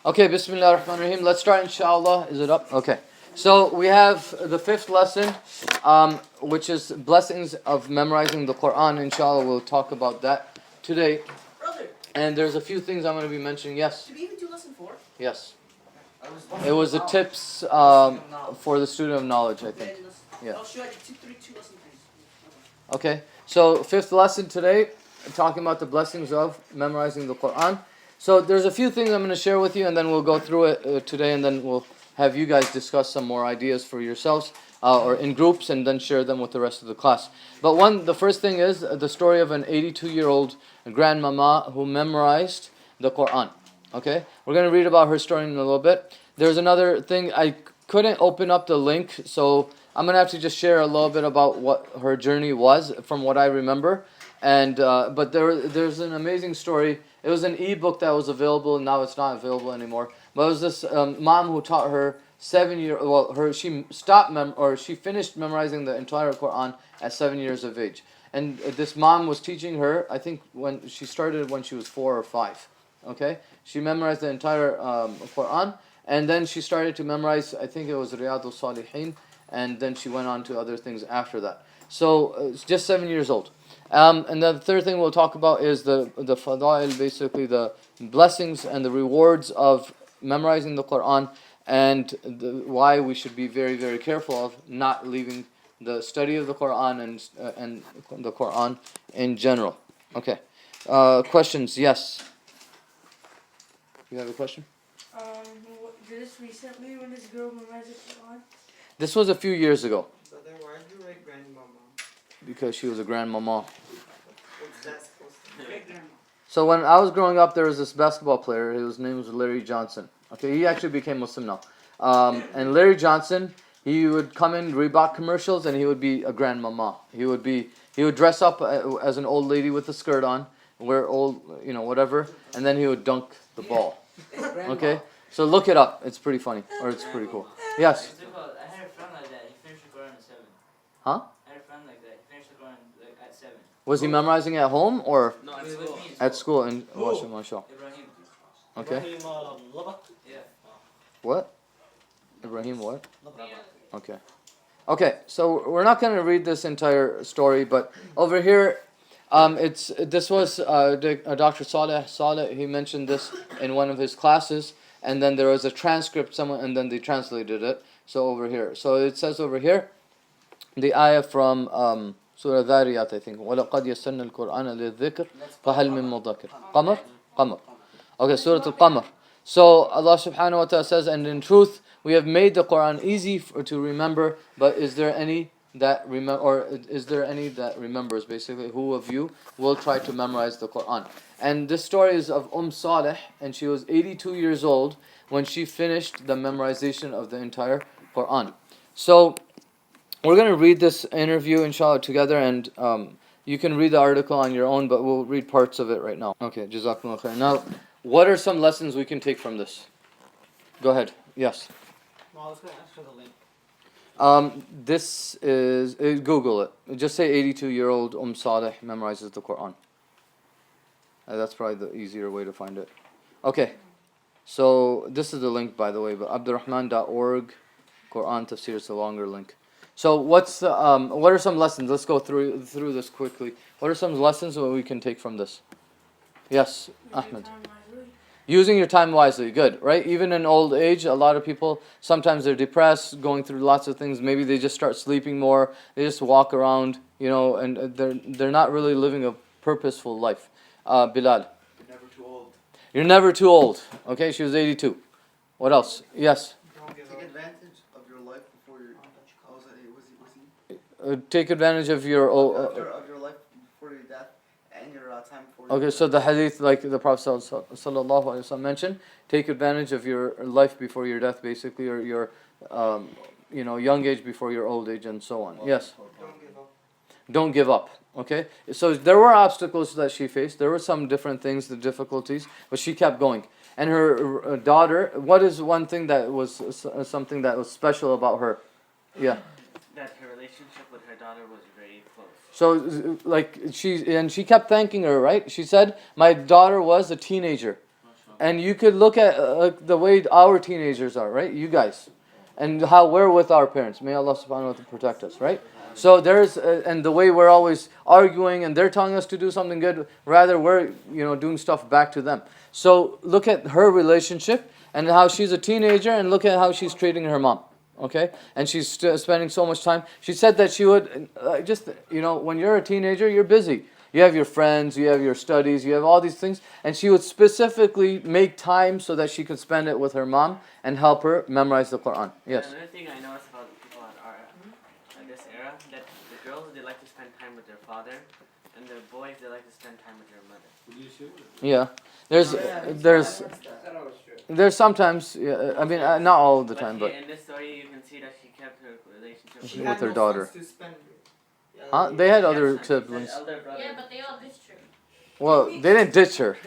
Okay, Bismillah ar-Rahman ar-Rahim. Let's start, inshallah. Is it up? Okay. So we have the fifth lesson, which is blessings of memorizing the Quran. Inshallah, we'll talk about that today. Brother. And there's a few things I'm going to be mentioning. Yes? Did we even do lesson 4? Yes. It was the tips for the student of knowledge, I think. Yeah. Oh, sure, I did 2 lesson 3. Okay. So fifth lesson today, talking about the blessings of memorizing the Quran. So there's a few things I'm going to share with you, and then we'll go through it today, and then we'll have you guys discuss some more ideas for yourselves or in groups, and then share them with the rest of the class. But the first thing is the story of an 82-year-old grandmama who memorized the Quran. Okay, we're going to read about her story in a little bit. There's another thing, I couldn't open up the link, so I'm going to have to just share a little bit about what her journey was from what I remember. And but there's an amazing story. It was an ebook that was available, and now it's not available anymore. But it was this mom who taught her she finished memorizing the entire Quran at 7 years of age. And this mom was teaching her, I think when she was 4 or 5. Okay, she memorized the entire Quran, and then she started to memorize, I think it was Riyadul Salihin, and then she went on to other things after that. So just 7 years old. And the third thing we'll talk about is the fadail, basically the blessings and the rewards of memorizing the Quran, and why we should be very, very careful of not leaving the study of the Quran and the Quran in general. Okay. Questions? Yes. You have a question? Did this recently when this girl memorized the Quran? This was a few years ago. So then why did you write grandmama? Because she was a grandmama. What's that supposed to mean? So when I was growing up, there was this basketball player. His name was Larry Johnson. Okay, he actually became Muslim now. And Larry Johnson, he would come in Reebok commercials, and he would be a grandmama. He would dress up as an old lady with a skirt on, wear old, whatever, and then he would dunk the ball. Okay, so look it up. It's pretty funny, or it's pretty cool. Yes. I had a friend like that. He finished the Quran at 7. Huh? I had a friend like that. He finished the Quran at 7. Was he memorizing at home or No, at school. at school? And mashallah. Ibrahim. Okay. Yeah. What? Ibrahim what? Okay. Okay, so we're not going to read this entire story, but over here, this was Dr. Saleh. He mentioned this in one of his classes, and then there was a transcript, and then they translated it. So over here, so it says over here, the ayah from Surah Dhariyat, I think. وَلَقَدْ يَسَّرْنَا الْقُرْآنَ لِلذِّكْرِ فَهَلْ مِن مُدَّكِرٍ Qamar. Okay, Surah Al-Qamar. So Allah subhanahu wa ta'ala says, and in truth, we have made the Quran easy to remember, but is there any that remembers, basically? Who of you will try to memorize the Quran? And this story is of Saleh, and she was 82 years old when she finished the memorization of the entire Quran. So we're going to read this interview, inshallah, together, and you can read the article on your own, but we'll read parts of it right now. Okay, Jazakumullah khair. Now, what are some lessons we can take from this? Go ahead. Yes. Well, I was going to ask for the link. This is, Google it. Just say 82-year-old Saleh memorizes the Quran. That's probably the easier way to find it. Okay. So, this is the link, by the way, but abdurrahman.org, Quran Tafsir, is a longer link. So, what are some lessons? Let's go through this quickly. What are some lessons that we can take from this? Yes, Ahmed. Using your time wisely, good, right? Even in old age, a lot of people, sometimes they're depressed, going through lots of things. Maybe they just start sleeping more. They just walk around, and they're not really living a purposeful life. Bilal. You're never too old. You're never too old. Okay, she was 82. What else? Yes. Take advantage of your life before your... Was he? Take advantage of your... of your life before your death and your time before your Okay, so the hadith, like the Prophet sallallahu alaihi wasallam mentioned, take advantage of your life before your death, basically, or your, young age before your old age, and so on. Yes. Don't give up. Don't give up. Okay, so there were obstacles that she faced. There were some different things, the difficulties, but she kept going. And her daughter, what is one thing that was something that was special about her? Yeah. That her relationship with her daughter was very close. So, she kept thanking her, right? She said, "My daughter was a teenager." And you could look at the way our teenagers are, right? You guys. And how we're with our parents. May Allah subhanahu wa ta'ala protect us, right? So there's, and the way we're always arguing and they're telling us to do something good, rather we're, doing stuff back to them. So look at her relationship and how she's a teenager and look at how she's treating her mom. Okay? And she's spending so much time. She said that she would, when you're a teenager, you're busy. You have your friends, you have your studies, you have all these things. And she would specifically make time so that she could spend it with her mom and help her memorize the Quran. Yes? Another thing I noticed about people at this era, that the girls, they like to spend time with their father, and the boys, they like to spend time with their mother. Yeah. There's sometimes, not all the time, but in this story, you can see that she kept her relationship She with had her no daughter. sons to spend with. They had other Yes, siblings. elder brother. Yeah, but they all ditched her. Well, they didn't ditch her.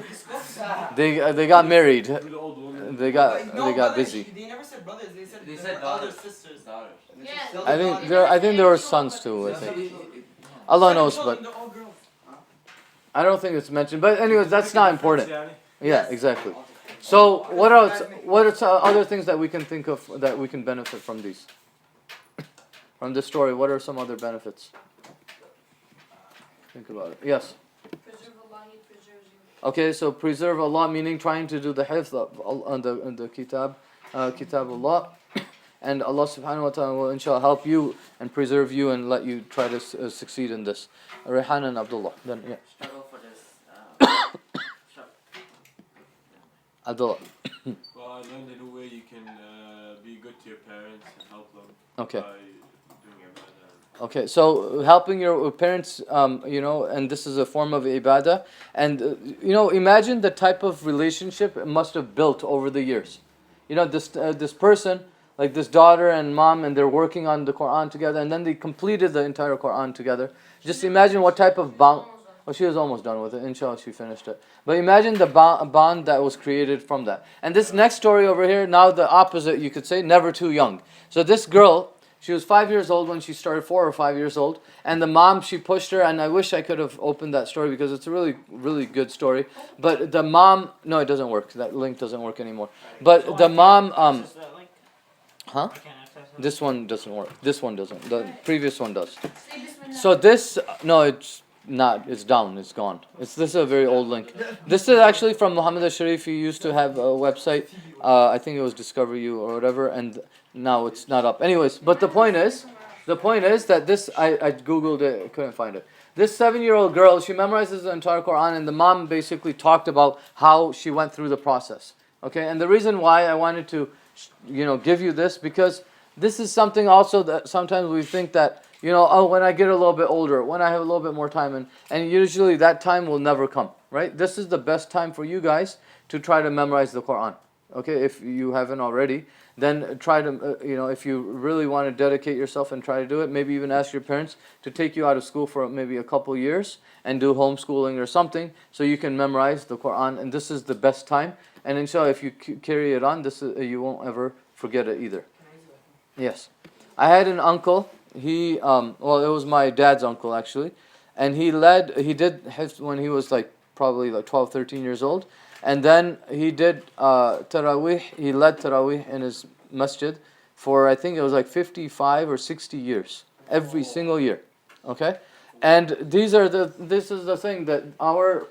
They got married. They got busy. They never said brothers. They said They they said were daughters. other sisters. Daughters. Yeah. I think there were sons too. I think Allah knows, but They're all girls. I don't think it's mentioned. But anyways, that's not important. Yeah, exactly. So what else? What are some other things that we can think of that we can benefit from these? From this story, what are some other benefits? Think about it. Yes. Preserve Allah, He preserves you. Okay, so preserve Allah, meaning trying to do the hifz on the kitab, kitab Allah, and Allah subhanahu wa ta'ala will inshallah help you and preserve you and let you try to succeed in this. Rehan and Abdullah. Then yeah. Struggle for this. Abdullah. Well, I learned in a way you can be good to your parents and help them Okay. by doing ibadah. Okay, so helping your parents, and this is a form of ibadah, and imagine the type of relationship it must have built over the years. This person, like this daughter and mom, and they're working on the Quran together, and then they completed the entire Quran together. Just imagine what type of bond. Oh, she was almost done with it. Inshallah, she finished it. But imagine the bond that was created from that. And this next story over here, now the opposite, you could say, never too young. So this girl, she was 5 years old when she started, 4 or 5 years old. And the mom, she pushed her, and I wish I could have opened that story because it's a really, really good story. But the mom, no, it doesn't work. That link doesn't work anymore. But the mom, huh? This one doesn't work. This one doesn't. The previous one does. So this, no, it's not. It's down. It's gone. This is a very old link. This is actually from Muhammad al-Sharif. He used to have a website. I think it was Discover You or whatever, and now it's not up. Anyways, but the point is that this, I googled it, I couldn't find it. This 7-year-old girl, she memorizes the entire Quran, and the mom basically talked about how she went through the process. Okay, and the reason why I wanted to, give you this, because this is something also that sometimes we think that, when I get a little bit older, when I have a little bit more time, and usually that time will never come, right? This is the best time for you guys to try to memorize the Quran. Okay, if you haven't already, then try to, if you really want to dedicate yourself and try to do it, maybe even ask your parents to take you out of school for maybe a couple years and do homeschooling or something so you can memorize the Quran. And this is the best time. And inshallah, if you carry it on, you won't ever forget it either. Yes. I had an uncle. He, it was my dad's uncle actually. And he did hifz when he was probably 12, 13 years old. And then he did Taraweeh. He led Taraweeh in his masjid for, I think it was 55 or 60 years. Every single year. Okay? And this is the thing that our,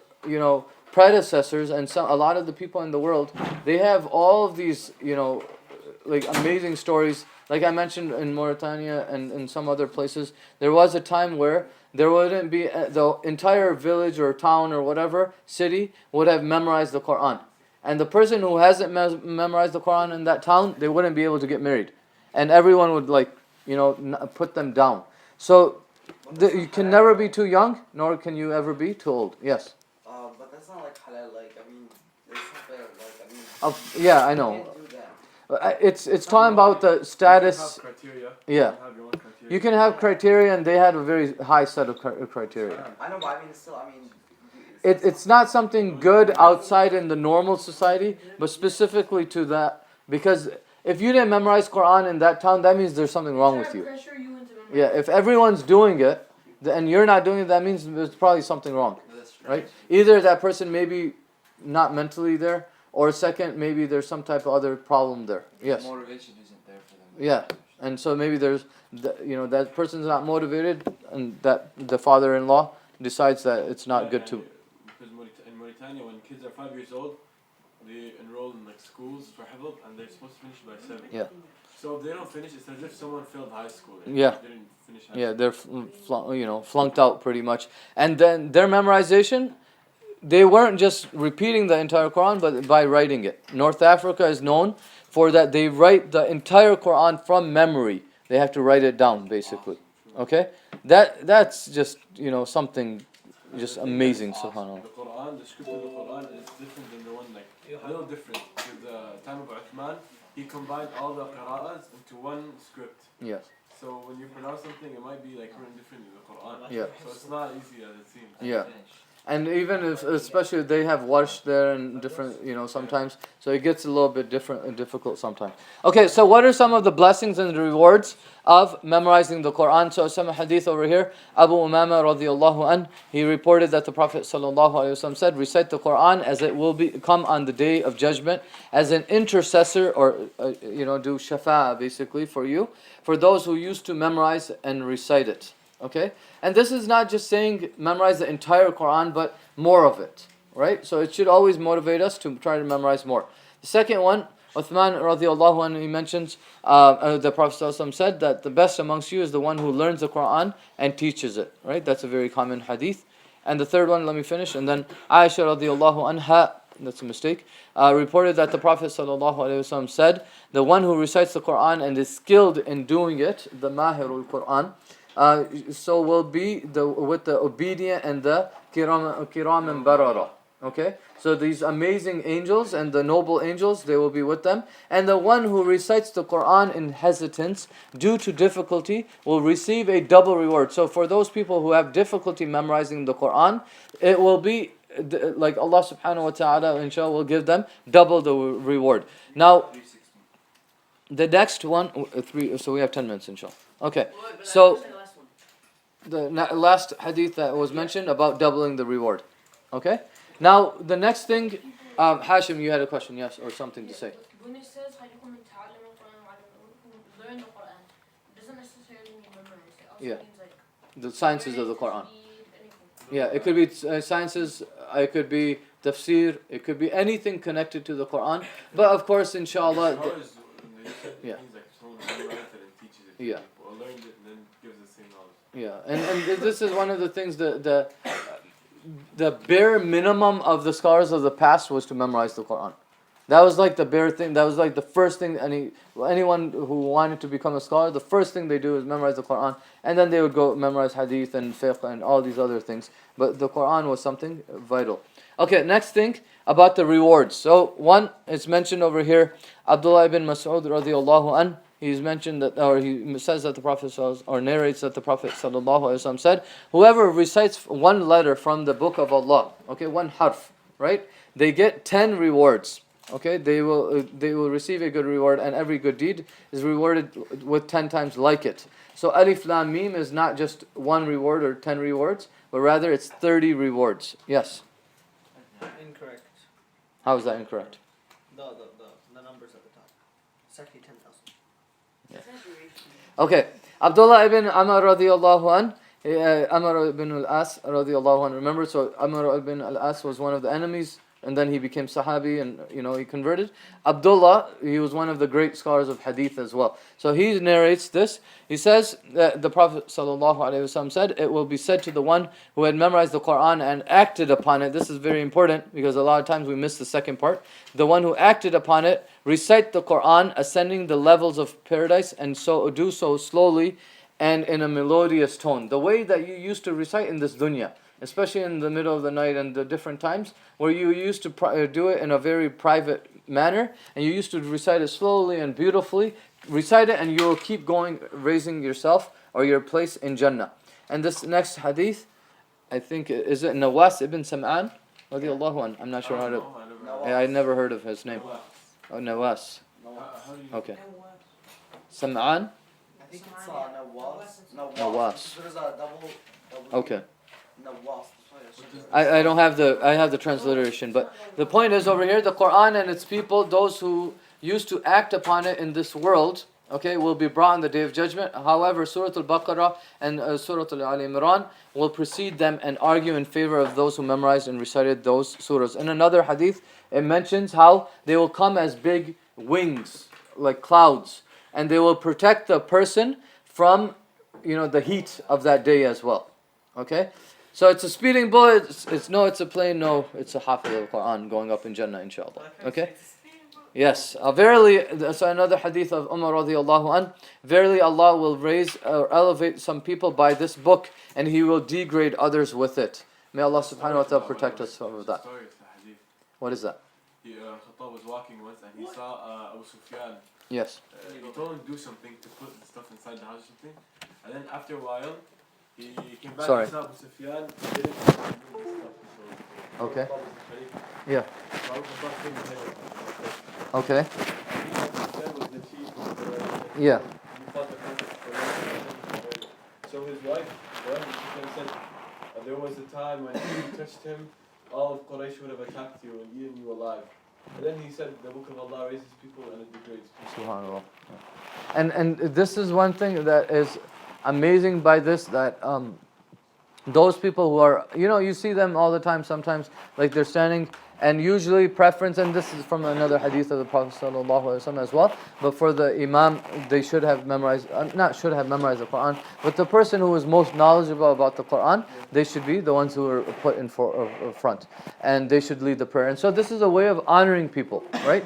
predecessors and a lot of the people in the world, they have all of these, amazing stories. Like I mentioned in Mauritania and in some other places, there was a time where there wouldn't be, the entire village or town or whatever, city, would have memorized the Quran. And the person who hasn't memorized the Quran in that town, they wouldn't be able to get married. And everyone would put them down. So you can never be too young, nor can you ever be too old. Yes? But that's not halal, there's something, Yeah, I know. You can't do that. It's talking about the status. Criteria. Yeah. You can have criteria, and they had a very high set of criteria. I know, but still, It's not something good outside in the normal society, but specifically to that, because if you didn't memorize Quran in that town, that means there's something wrong with you. Yeah, if everyone's doing it, and you're not doing it, that means there's probably something wrong, right? Either that person maybe not mentally there, or second, maybe there's some type of other problem there. Yes. Motivation isn't there for them. Yeah, and so maybe there's, that person's not motivated, and that the father-in-law decides that it's not good to. Because in Mauritania, when kids are 5 years old, they enroll in like schools for hifz, and they're supposed to finish by 7. Yeah. So if they don't finish, it's as if someone failed high school. Yeah. They didn't finish high Yeah, school. they're flunked out pretty much, and then their memorization, they weren't just repeating the entire Quran, but by writing it. North Africa is known for that. They write the entire Quran from memory. They have to write it down, basically. Okay, that's just something just amazing. Subhanallah. The Quran, the script of the Quran is different than the one a little different. With the time of Uthman, he combined all the qira'as into one script. Yes. So when you pronounce something, it might be like written differently in the Quran. Yeah. So it's not easy as it seems. Yeah. And even especially they have warsh there and different, sometimes, so it gets a little bit different and difficult sometimes. Okay, so what are some of the blessings and the rewards of memorizing the Quran? So some hadith over here, Abu Umama radiallahu an, he reported that the Prophet sallallahu alaihi wasallam said, recite the Quran as it will come on the day of judgment as an intercessor, or do shafa'a basically for you, for those who used to memorize and recite it. Okay, and this is not just saying memorize the entire Quran, but more of it, right? So it should always motivate us to try to memorize more. The second one, Uthman radiallahu anhu, he mentions, the Prophet ﷺ said that the best amongst you is the one who learns the Quran and teaches it, right? That's a very common hadith. And the third one, let me finish, and then Aisha radiallahu anha, that's a mistake, reported that the Prophet ﷺ said, the one who recites the Quran and is skilled in doing it, the mahirul Quran, so will be with the obedient and the kiram and barara. Okay, so these amazing angels and the noble angels, they will be with them, and the one who recites the Quran in hesitance due to difficulty will receive a double reward. So for those people who have difficulty memorizing the Quran, it will be like Allah subhanahu wa ta'ala inshallah will give them double the reward. Now the next one, so we have 10 minutes inshallah. Okay, so the last hadith that was mentioned about doubling the reward. Okay? Now, the next thing, Hashim, you had a question, yes, or something to say. When it says خَيْرُكُمْ مِنْ تَعَلَّمَ الْقُرْآنَ learn the Quran, it doesn't necessarily mean memorize. It also means like The sciences of the Quran. anything. Yeah, it could be sciences, it could be tafsir, it could be anything connected to the Quran. But of course, inshallah. Yeah. Things like someone who writes it and teaches it to Yeah. people, or learns it and then gives the same knowledge. Yeah, and this is one of the things, the bare minimum of the scholars of the past was to memorize the Quran. That was like the bare thing, that was like the first thing anyone who wanted to become a scholar, the first thing they do is memorize the Quran, and then they would go memorize hadith and fiqh and all these other things. But the Quran was something vital. Okay, next thing about the rewards. So one, it's mentioned over here, Abdullah ibn Mas'ud radiallahu an, he's mentioned that, or he says that the Prophet, or narrates that the Prophet sallallahu alaihi wasallam said, whoever recites one letter from the book of Allah, okay, one harf, right, they get 10 rewards. Okay, they will receive a good reward, and every good deed is rewarded with 10 times like it. So alif lam mim is not just one reward or 10 rewards, but rather it's 30 rewards. Yes. Incorrect. How is that incorrect? The numbers at the top. It's actually 10,000. Okay, Abdullah ibn Amr radiallahu an, Amr ibn al-As radiallahu an. Remember, so Amr ibn al-As was one of the enemies, and then he became Sahabi, and he converted. Abdullah, he was one of the great scholars of hadith as well. So he narrates this. He says that the Prophet ﷺ said, it will be said to the one who had memorized the Quran and acted upon it. This is very important because a lot of times we miss the second part. The one who acted upon it, recite the Quran, ascending the levels of paradise, and so do so slowly and in a melodious tone. The way that you used to recite in this dunya, especially in the middle of the night and the different times where you used to do it in a very private manner, and you used to recite it slowly and beautifully. Recite it and you will keep going, raising yourself or your place in Jannah. And this next hadith, I think, is it Nawas ibn Sam'an? Radiallahu anh. I'm not sure how to... I never heard of his name. Oh, Nawas. Okay. Sam'an? I think it's Nawas. Nawas. There's a double. Okay. Nawas. I don't have I have the transliteration, but the point is over here, the Quran and its people, those who used to act upon it in this world, okay, will be brought on the Day of Judgment. However, Surah Al-Baqarah and Surah Al-Imran will precede them and argue in favor of those who memorized and recited those surahs. In another hadith, it mentions how they will come as big wings, like clouds, and they will protect the person from, the heat of that day as well. Okay? So it's a speeding bullet, it's a plane, no, it's a hafiz of Quran going up in Jannah, inshallah. Okay? Yes, verily, so another hadith of Umar radiallahu an, verily Allah will raise or elevate some people by this book and He will degrade others with it. May Allah subhanahu wa ta'ala protect us from that. What is that? Khattab was walking once and he saw Abu Sufyan. Yes. He told him to do something, to put stuff inside the house or something. And then after a while, he came back and saw Abu Sufyan. He didn't do stuff. So Okay. Khattab was the Khalif. Yeah. So Abu Khattab came and said, Okay. yeah. Yeah. So his wife, said, there was a time when if you touched him, all of Quraysh would have attacked you and eaten you alive. And then he said, the book of Allah raises people and it degrades people. Subhanallah. And this is one thing that is amazing by this, that those people who are, you see them all the time sometimes, like they're standing, and usually preference, and this is from another hadith of the Prophet ﷺ as well, but for the Imam, they should have memorized, not should have memorized the Quran, but the person who is most knowledgeable about the Quran, they should be the ones who are put in front, and they should lead the prayer. And so this is a way of honoring people, right?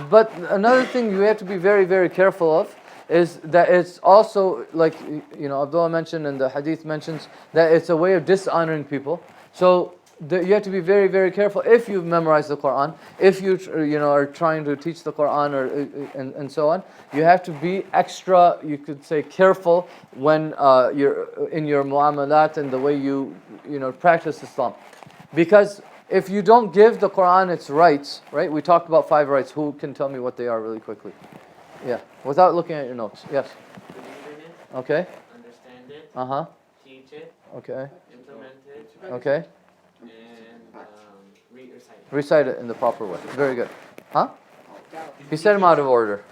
But another thing you have to be very, very careful of is that it's also, like, Abdullah mentioned and the hadith mentions, that it's a way of dishonoring people. So you have to be very, very careful if you've memorized the Quran, if you are trying to teach the Quran and so on. You have to be extra, you could say, careful when you're in your muamalat and the way you practice Islam, because if you don't give the Quran its rights, right? We talked about 5 rights. Who can tell me what they are really quickly? Yeah, without looking at your notes. Yes. Believe in it. Okay. Understand it. Uh-huh. Teach it. Okay. Implement it. Okay. And recite it. Recite it in the proper way. Very good. Huh? He said them out of order.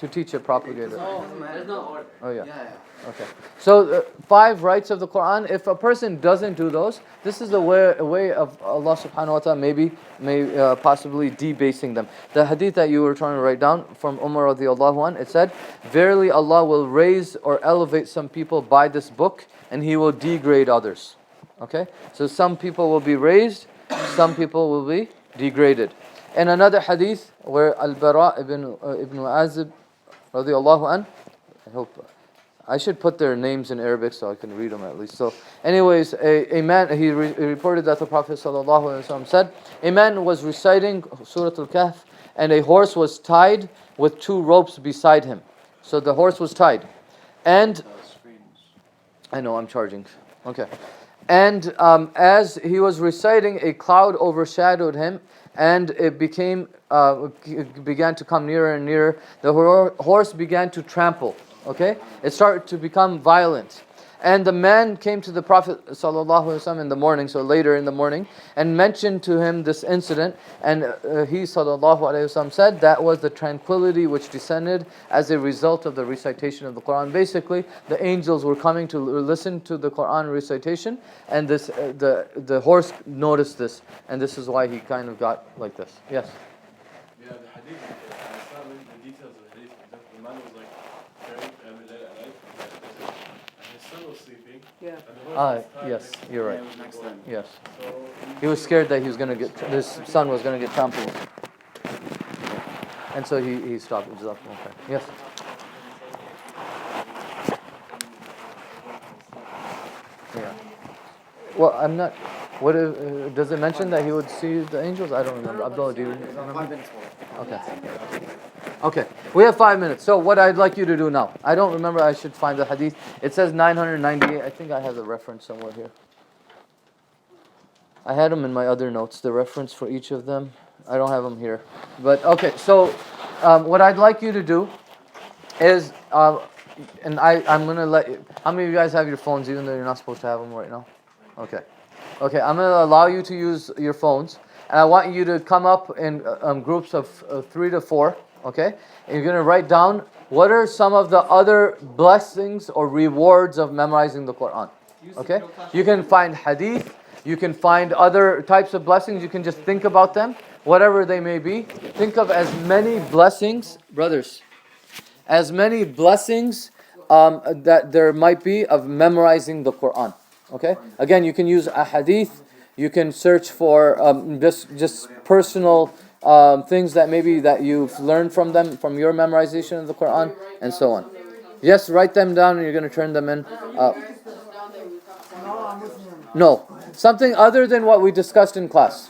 To teach it, propagate it. There's no order. Oh yeah. Okay. So 5 rights of the Quran. If a person doesn't do those, this is a way of Allah subhanahu wa ta'ala may possibly debasing them. The hadith that you were trying to write down from Umar radiallahu anh, it said, verily Allah will raise or elevate some people by this book and He will degrade others. Okay? So some people will be raised, some people will be degraded. In another hadith where Al-Bara ibn Azib radiallahu anh, I hope I should put their names in Arabic so I can read them at least. So anyways, a man, he reported that the Prophet ﷺ said, a man was reciting Surah Al-Kahf and a horse was tied with 2 ropes beside him. So the horse was tied. And I know I'm charging. Okay. And as he was reciting, a cloud overshadowed him and it began to come nearer and nearer. The horse began to trample. Okay? It started to become violent. And the man came to the Prophet ﷺ in the morning, so later in the morning, and mentioned to him this incident. And he ﷺ said that was the tranquility which descended as a result of the recitation of the Quran. Basically, the angels were coming to listen to the Quran recitation, and this the horse noticed this, and this is why he kind of got like this. Yes? Yeah, the hadith, it's not really the details of the hadith. The man was like carrying at night, and his son was sleeping. Yeah. And the horse was tied Yes, next to you're him. right. Next time. Yes. So He was scared that his son was going to get trampled. And so he stopped. Okay. Yes? Yeah. Well, I'm not... What does it mention that he would see the angels? I don't remember. Abdullah, do you remember? 5 minutes more. Okay. Okay. We have 5 minutes. So what I'd like you to do now. I don't remember. I should find the hadith. It says 998. I think I have the reference somewhere here. I had them in my other notes, the reference for each of them. I don't have them here. But okay, so what I'd like you to do is, and I'm going to let you, how many of you guys have your phones even though you're not supposed to have them right now? Okay. Okay, I'm going to allow you to use your phones. And I want you to come up in groups of 3 to 4. Okay? And you're going to write down what are some of the other blessings or rewards of memorizing the Quran. Okay? You can find hadith. You can find other types of blessings. You can just think about them, whatever they may be. Think of as many blessings, brothers, as many blessings that there might be of memorizing the Quran. Okay? Again, you can use a hadith. You can search for just personal things that maybe that you've learned from them, from your memorization of the Quran, and so on. Yes, write them down and you're going to turn them in. No, something other than what we discussed in class.